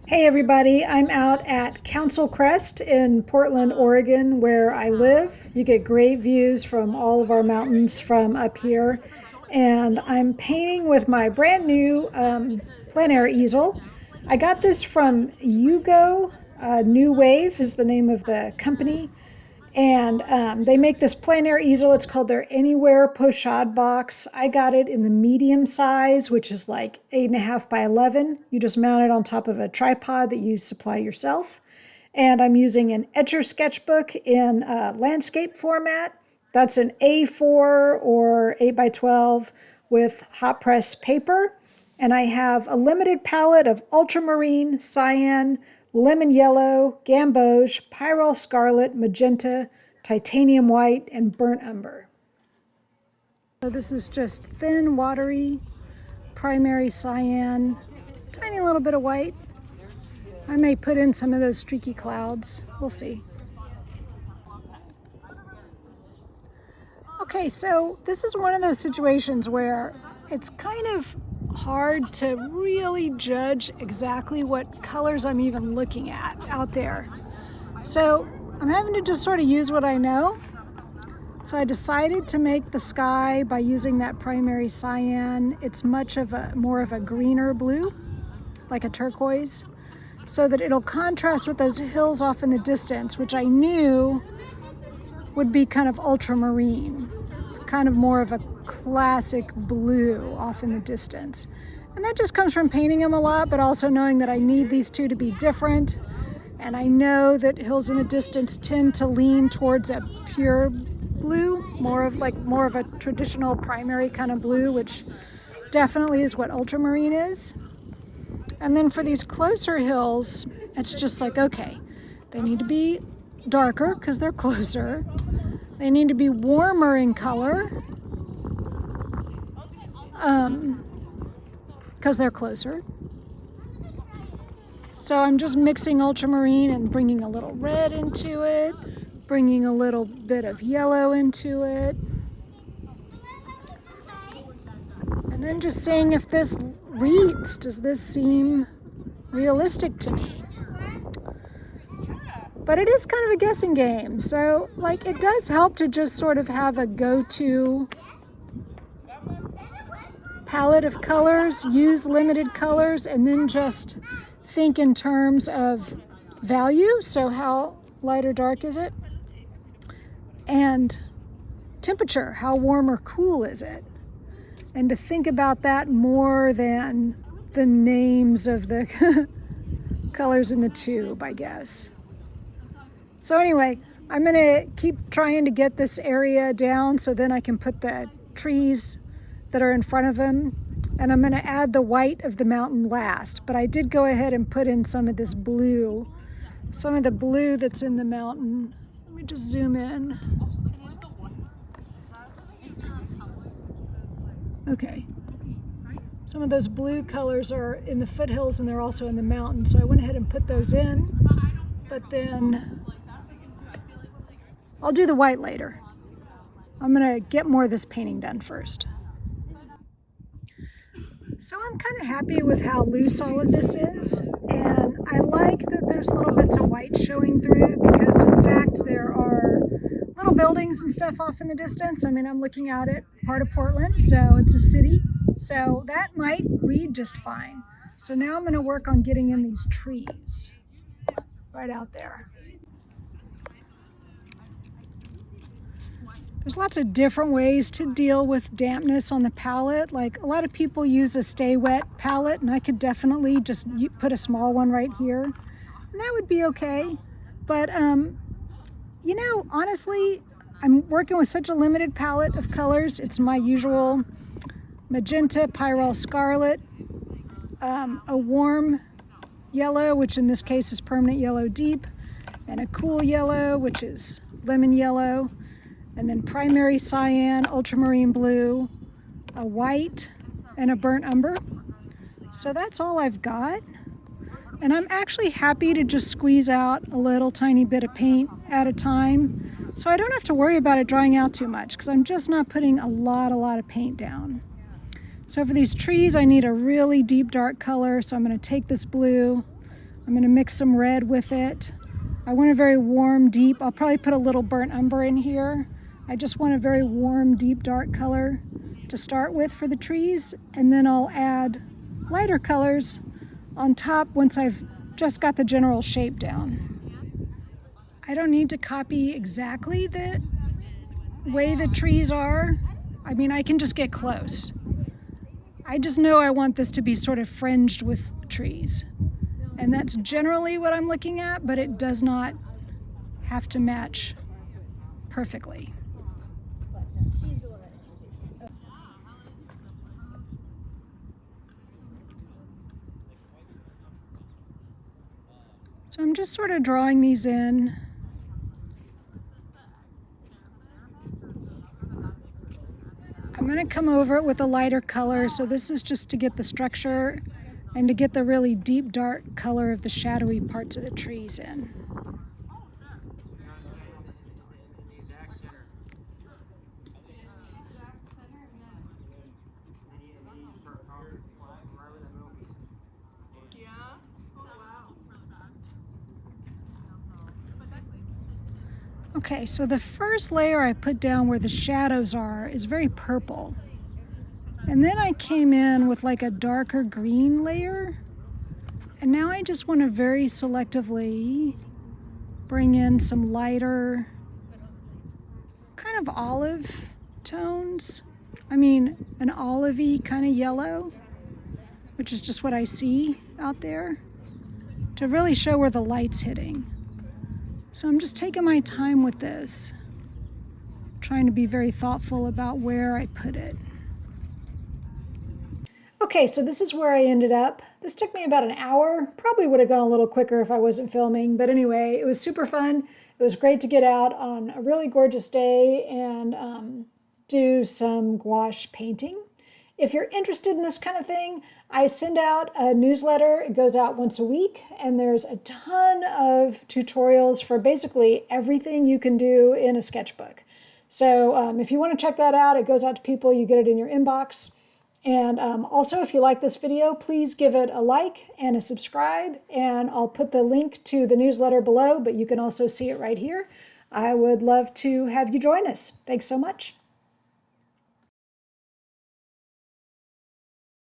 Hey everybody, I'm out at Council Crest in Portland, Oregon, where I live. You get great views from all of our mountains from up here. And I'm painting with my brand new plein air easel. I got this from U.go. New Wave is the name of the company. And they make this plein air easel. It's called their Anywhere Pochade box. I got it in the medium size, which is like 8.5 by 11. You just mount it on top of a tripod that you supply yourself. And I'm using an Etchr sketchbook in landscape format. That's an A4 or 8 by 12 with hot press paper. And I have a limited palette of ultramarine, cyan, lemon yellow, gamboge, pyrrole scarlet, magenta, titanium white, and burnt umber. So this is just thin, watery, primary cyan, tiny little bit of white. I may put in some of those streaky clouds. We'll see. Okay, so this is one of those situations where it's kind of hard to really judge exactly what colors I'm even looking at out there. So I'm having to just sort of use what I know. So I decided to make the sky by using that primary cyan. It's more of a greener blue, like a turquoise, so that it'll contrast with those hills off in the distance, which I knew would be kind of ultramarine, kind of more of a classic blue off in the distance. And that just comes from painting them a lot, but also knowing that I need these two to be different. And I know that hills in the distance tend to lean towards a pure blue, more of a traditional primary kind of blue, which definitely is what ultramarine is. And then for these closer hills, it's just like, okay, they need to be darker because they're closer. They need to be warmer in color because they're closer. So I'm just mixing ultramarine and bringing a little red into it, bringing a little bit of yellow into it. And then just seeing if this reads. Does this seem realistic to me? But it is kind of a guessing game. So it does help to just sort of have a go-to palette of colors, use limited colors, and then just think in terms of value. So how light or dark is it? And temperature, how warm or cool is it? And to think about that more than the names of the colors in the tube, I guess. So anyway, I'm gonna keep trying to get this area down so then I can put the trees that are in front of them. And I'm gonna add the white of the mountain last. But I did go ahead and put in some of this blue, some of the blue that's in the mountain. Let me just zoom in. Okay. Some of those blue colors are in the foothills and they're also in the mountain. So I went ahead and put those in, but then I'll do the white later. I'm gonna get more of this painting done first. So I'm kind of happy with how loose all of this is. And I like that there's little bits of white showing through because in fact there are little buildings and stuff off in the distance. I mean, I'm looking out at part of Portland, so it's a city. So that might read just fine. So now I'm gonna work on getting in these trees right out there. There's lots of different ways to deal with dampness on the palette. Like a lot of people use a stay wet palette, and I could definitely just put a small one right here. And that would be okay. But, honestly, I'm working with such a limited palette of colors. It's my usual magenta, pyrrole scarlet, a warm yellow, which in this case is permanent yellow deep, and a cool yellow, which is lemon yellow. And then primary cyan, ultramarine blue, a white, and a burnt umber. So that's all I've got. And I'm actually happy to just squeeze out a little tiny bit of paint at a time. So I don't have to worry about it drying out too much because I'm just not putting a lot of paint down. So for these trees, I need a really deep dark color. So I'm gonna take this blue, I'm going to mix some red with it. I want a very warm, deep, I'll probably put a little burnt umber in here. I just want a very warm, deep, dark color to start with for the trees, and then I'll add lighter colors on top once I've just got the general shape down. I don't need to copy exactly the way the trees are. I mean, I can just get close. I just know I want this to be sort of fringed with trees. And that's generally what I'm looking at, but it does not have to match perfectly. So I'm just sort of drawing these in. I'm going to come over it with a lighter color, so this is just to get the structure and to get the really deep dark color of the shadowy parts of the trees in. Okay, so the first layer I put down where the shadows are is very purple. And then I came in with like a darker green layer. And now I just want to very selectively bring in some lighter, kind of olive tones. I mean, an olivey kind of yellow, which is just what I see out there, to really show where the light's hitting. So I'm just taking my time with this, trying to be very thoughtful about where I put it. Okay, so this is where I ended up. This took me about an hour. Probably would have gone a little quicker if I wasn't filming, but anyway, it was super fun. It was great to get out on a really gorgeous day and do some gouache painting. If you're interested in this kind of thing, I send out a newsletter. It goes out once a week, and there's a ton of tutorials for basically everything you can do in a sketchbook. So if you want to check that out, it goes out to people. You get it in your inbox. And also, if you like this video, please give it a like and a subscribe, and I'll put the link to the newsletter below, but you can also see it right here. I would love to have you join us. Thanks so much.